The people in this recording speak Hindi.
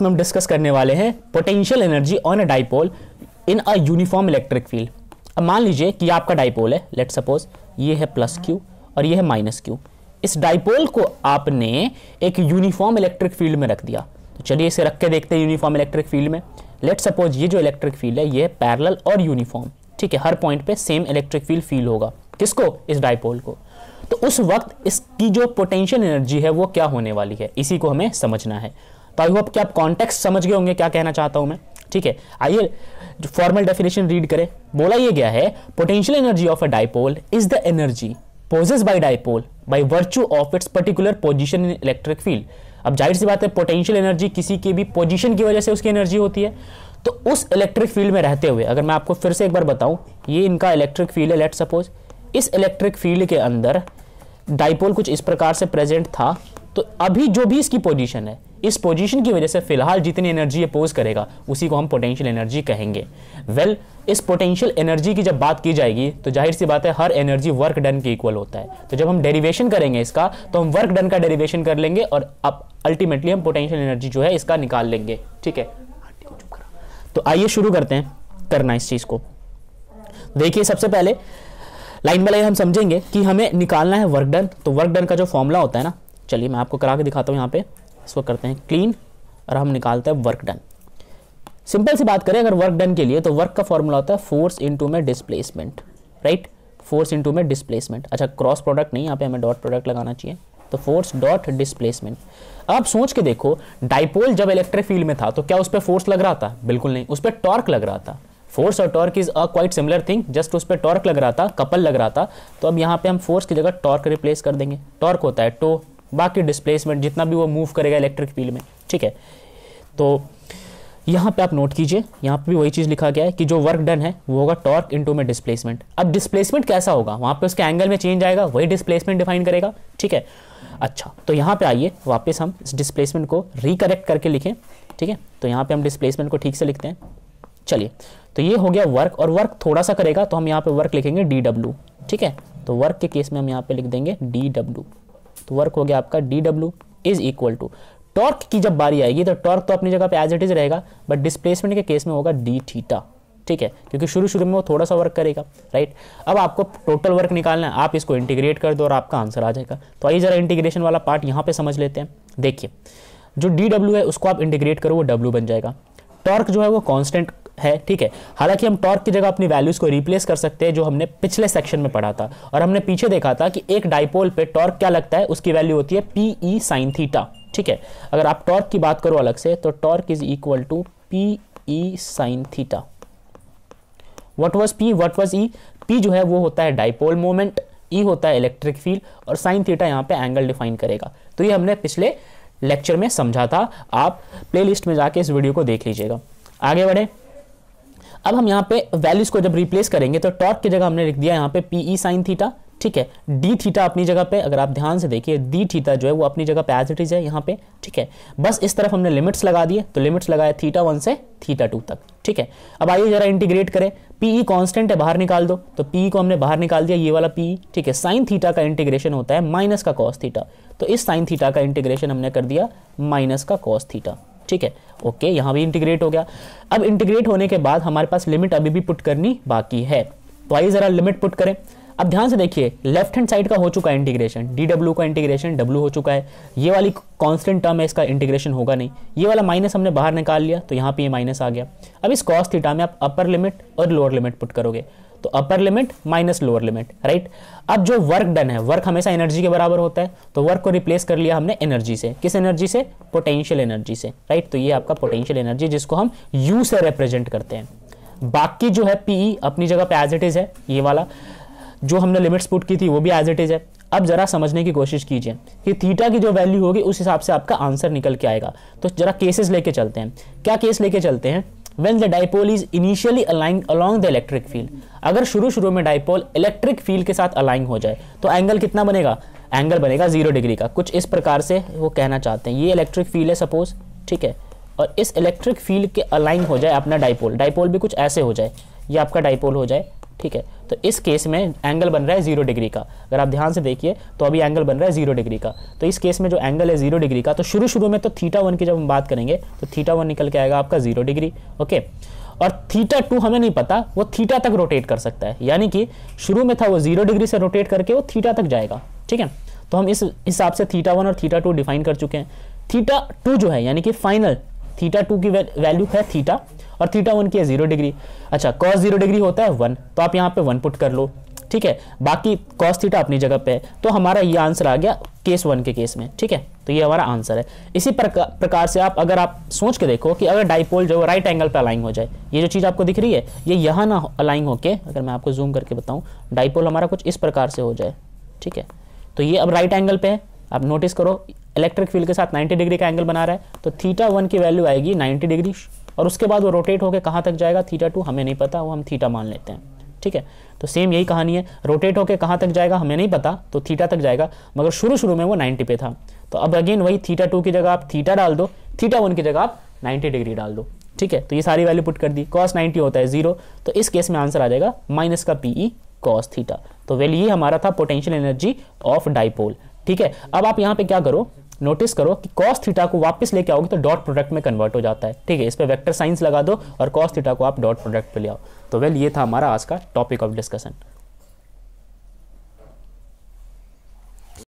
हम डिस्कस करने वाले हैं potential energy on a dipole in a uniform electric field. अब मान लीजिए कि आपका डाइपोल है, लेट सपोज ये है प्लस क्यू और ये है माइनस क्यू। इस डाइपोल को आपने एक यूनिफॉर्म इलेक्ट्रिक फील्ड में रख दिया। तो चलिए इसे रख के देखते हैं यूनिफॉर्म इलेक्ट्रिक फील्ड में। लेट सपोज ये जो इलेक्ट्रिक फील्ड है ये है पैरेलल और यूनिफॉर्म, ठीक है। हर पॉइंट पे सेम इलेक्ट्रिक फील्ड फील होगा, किसको? इस डाइपोल को। तो उस वक्त इसकी जो पोटेंशियल एनर्जी है वो क्या होने वाली है, इसी को हमें समझना है। तो आई होप कि आप कॉन्टेक्स्ट समझ गए होंगे क्या कहना चाहता हूं मैं, ठीक है। आइए फॉर्मल डेफिनेशन रीड करें। बोला ये गया है potential energy of a dipole is the energy possessed by dipole by virtue of its particular position in electric field। अब जाहिर सी बात है पोटेंशियल एनर्जी किसी की भी पोजीशन की वजह से उसकी एनर्जी होती है। तो उस इलेक्ट्रिक फील्ड में रहते हुए, अगर मैं आपको फिर से एक बार बताऊं, ये इनका इलेक्ट्रिक फील्ड है। लेट सपोज इस इलेक्ट्रिक फील्ड के अंदर डाइपोल कुछ इस प्रकार से प्रेजेंट था। तो अभी जो भी इसकी पोजीशन है, इस पोजीशन की वजह से फिलहाल जितनी एनर्जी अपोज करेगा उसी को हम पोटेंशियल एनर्जी कहेंगे। वेल, इस पोटेंशियल एनर्जी की जब बात की जाएगी तो जाहिर सी बात है हर एनर्जी वर्क डन के इक्वल होता है। तो जब हम डेरिवेशन करेंगे इसका तो हम वर्क डन का डेरिवेशन कर लेंगे और अब अल्टीमेटली हम पोटेंशियल एनर्जी जो है इसका निकाल लेंगे, ठीक है। तो आइए शुरू करते हैं करना इस चीज को। देखिए सबसे पहले लाइन बाय लाइन हम समझेंगे कि हमें निकालना है वर्क डन। तो वर्क डन का जो फॉर्मूला होता है ना, चलिए मैं आपको करा के दिखाता हूं। यहाँ पे इसको करते हैं क्लीन और हम निकालते हैं वर्क डन। सिंपल सी बात करें अगर वर्क डन के लिए, तो वर्क का फॉर्मूला होता है फोर्स इनटू में डिस्प्लेसमेंट, राइट। फोर्स इनटू में डिस्प्लेसमेंट। अच्छा, क्रॉस प्रोडक्ट नहीं, यहाँ पे हमें डॉट प्रोडक्ट लगाना चाहिए। तो फोर्स डॉट डिस्प्लेसमेंट। आप सोच के देखो, डाइपोल जब इलेक्ट्रिक फील्ड में था तो क्या उस पर फोर्स लग रहा था? बिल्कुल नहीं, उस पर टॉर्क लग रहा था। फोर्स और torque is a quite similar thing, just उस पर टॉर्क लग रहा था, कपल लग रहा था। तो अब यहाँ पे हम फोर्स की जगह टॉर्क रिप्लेस कर देंगे। टॉर्क होता है टो, बाकी डिस्प्लेसमेंट जितना भी वो मूव करेगा इलेक्ट्रिक फील्ड में, ठीक है। तो यहाँ पे आप नोट कीजिए, यहाँ पे भी वही चीज लिखा गया है कि जो वर्क डन है वो होगा टॉर्क इनटू में डिस्प्लेसमेंट। अब डिस्प्लेसमेंट कैसा होगा, वहां पे उसके एंगल में चेंज आएगा, वही डिस्प्लेसमेंट डिफाइन करेगा, ठीक है। अच्छा, तो यहाँ पे आइए वापस हम इस डिस्प्लेसमेंट को रिकरेक्ट करके लिखें, ठीक है। तो यहाँ पे हम डिस्प्लेसमेंट को ठीक से लिखते हैं। चलिए, तो ये हो गया वर्क, और वर्क थोड़ा सा करेगा तो हम यहाँ पे वर्क लिखेंगे dw, ठीक है। तो वर्क के केस में हम यहाँ पे लिख देंगे dw। तो वर्क हो गया आपका dw is equal to torque की जब बारी आएगी तो टॉर्क तो अपनी जगह पे एज इट इज रहेगा, बट डिस्प्लेसमेंट के केस में होगा d थीटा, ठीक है, क्योंकि शुरू में वो थोड़ा सा वर्क करेगा, राइट। अब आपको टोटल वर्क निकालना है, आप इसको इंटीग्रेट कर दो और आपका आंसर आ जाएगा। तो आइए जरा इंटीग्रेशन वाला पार्ट यहाँ पे समझ लेते हैं। देखिए, जो dw है उसको आप इंटीग्रेट करो, वो w बन जाएगा। टॉर्क जो है वो कांस्टेंट है, ठीक है। हालांकि हम टॉर्क की जगह अपनी वैल्यूज को रिप्लेस कर सकते हैं, जो हमने पिछले सेक्शन में पढ़ा था। और हमने पीछे देखा था कि एक डाइपोल पे टॉर्क क्या लगता है, उसकी वैल्यू होती है PE sin थीटा, ठीक है। अगर आप टॉर्क की बात करो अलग से तो torque is equal to PE sin थीटा। What was P, what was E? P जो है वो होता है डाइपोल मोमेंट, E होता है इलेक्ट्रिक फील्ड और sin थीटा यहाँ पे एंगल डिफाइन करेगा। तो ये हमने पिछले लेक्चर में समझा था, आप प्लेलिस्ट में जाके इस वीडियो को देख लीजिएगा। आगे बढ़े। अब हम यहाँ पे वैल्यूज को जब रिप्लेस करेंगे तो टॉर्क की जगह हमने लिख दिया यहाँ पे PE sin थीटा, ठीक है। डी थीटा अपनी जगह पे, अगर आप ध्यान से देखिए, डी थीटा जो है वो अपनी जगह पे एज इट इज है यहाँ पे, ठीक है। बस इस तरफ हमने लिमिट्स लगा दिए, तो लिमिट्स लगाए θ1 से θ2 तक, ठीक है। अब आइए जरा इंटीग्रेट करें। PE कांस्टेंट है, बाहर निकाल दो। तो PE को हमने बाहर निकाल दिया, ये वाला PE, ठीक है। sin थीटा का इंटीग्रेशन होता है माइनस का cos थीटा, तो इस sin थीटा का इंटीग्रेशन हमने कर दिया माइनस का cos थीटा, ठीक है। ओके, यहाँ भी इंटीग्रेट हो गया। अब इंटीग्रेट होने के बाद हमारे पास लिमिट अभी भी पुट करनी बाकी है। तो आइए जरा लिमिट पुट करें। अब ध्यान से देखिए, लेफ्ट हैंड साइड का हो चुका है इंटीग्रेशन, dw का इंटीग्रेशन w हो चुका है। ये वाली कांस्टेंट टर्म है, इसका इंटीग्रेशन होगा नहीं। ये वाला माइनस हमने बाहर निकाल लिया, तो यहाँ पे ये माइनस आ गया। अब इस cos थीटा में आप अपर लिमिट और लोअर लिमिट पुट करोगे, तो upper limit minus lower limit, right. अब जो वर्क डन है, वर्क हमेशा एनर्जी के बराबर होता है, तो वर्क को रिप्लेस कर लिया हमने एनर्जी से। किस एनर्जी से? पोटेंशियल एनर्जी से, राइट। तो ये आपका पोटेंशियल एनर्जी, जिसको हम U से रिप्रेजेंट करते हैं। बाकी जो है PE अपनी जगह पे एज इट इज है, ये वाला जो हमने लिमिट्स पुट की थी वो भी एज इट इज है। अब जरा समझने की कोशिश कीजिए कि थीटा की जो वैल्यू होगी उस हिसाब से आपका आंसर निकल के आएगा। तो जरा केसेस लेके चलते हैं। क्या केस लेके चलते हैं? When the dipole is initially aligned along the electric field, अगर शुरू में डाइपोल इलेक्ट्रिक फील्ड के साथ अलाइन हो जाए तो एंगल कितना बनेगा? एंगल बनेगा 0 डिग्री का। कुछ इस प्रकार से वो कहना चाहते हैं, ये इलेक्ट्रिक फील्ड है सपोज, ठीक है, और इस इलेक्ट्रिक फील्ड के अलाइन हो जाए अपना डाइपोल। डाइपोल भी कुछ ऐसे हो जाए, ये आपका डाइपोल हो जाए, ठीक है। तो इस केस में एंगल बन रहा है 0 डिग्री का। अगर आप ध्यान से देखिए तो अभी एंगल बन रहा है 0 डिग्री का। तो इस केस में जो एंगल है 0 डिग्री का, तो शुरू में तो θ1 की जब हम बात करेंगे तो θ1 निकल के आएगा आपका 0 डिग्री, ओके। और θ2 हमें नहीं पता, वो थीटा तक रोटेट कर सकता है, यानी कि शुरू में था वो 0 डिग्री से रोटेट करके वो थीटा तक जाएगा, ठीक है। तो हम इस हिसाब से θ1 और θ2 डिफाइन कर चुके हैं। θ2 जो है यानी कि फाइनल θ2 की वैल्यू है थीटा और θ1 की है 0 डिग्री। अच्छा, cos 0 डिग्री होता है 1, तो आप यहाँ पे 1 पुट कर लो, ठीक है। बाकी cos थीटा अपनी जगह पे है। तो हमारा ये आंसर आ गया केस 1 के केस में, ठीक है। तो ये हमारा आंसर है। इसी प्रकार से अगर आप सोच के देखो कि अगर डाइपोल जो राइट एंगल पे अलाइन हो जाए, ये जो चीज़ आपको दिख रही है ये यहाँ ना अलाइन होके, अगर मैं आपको जूम करके बताऊँ, डाइपोल हमारा कुछ इस प्रकार से हो जाए, ठीक है। तो ये अब राइट एंगल पे है, आप नोटिस करो इलेक्ट्रिक फील्ड के साथ 90 डिग्री का एंगल बना रहा है, तो θ1 की वैल्यू आएगी 90 डिग्री, और उसके बाद वो रोटेट होकर कहाँ तक जाएगा, θ2 हमें नहीं पता, वो हम थीटा मान लेते हैं, ठीक है। तो सेम यही कहानी है, रोटेट होकर कहाँ तक जाएगा हमें नहीं पता, तो थीटा तक जाएगा, मगर शुरू में वो 90 पे था। तो अब अगेन वही θ2 की जगह आप थीटा डाल दो, θ1 की जगह आप 90 डिग्री डाल दो, ठीक है। तो ये सारी वैल्यू पुट कर दी। cos 90 होता है 0, तो इस केस में आंसर आ जाएगा माइनस का PE cos थीटा। तो वेल ये हमारा था पोटेंशियल एनर्जी ऑफ डाइपोल, ठीक है। अब आप यहाँ पे क्या करो, नोटिस करो कि cos थीटा को वापस लेके आओगे तो डॉट प्रोडक्ट में कन्वर्ट हो जाता है, ठीक है। इस पे वेक्टर साइंस लगा दो और cos थीटा को आप डॉट प्रोडक्ट पे ले आओ। तो वेल ये था हमारा आज का टॉपिक ऑफ डिस्कशन।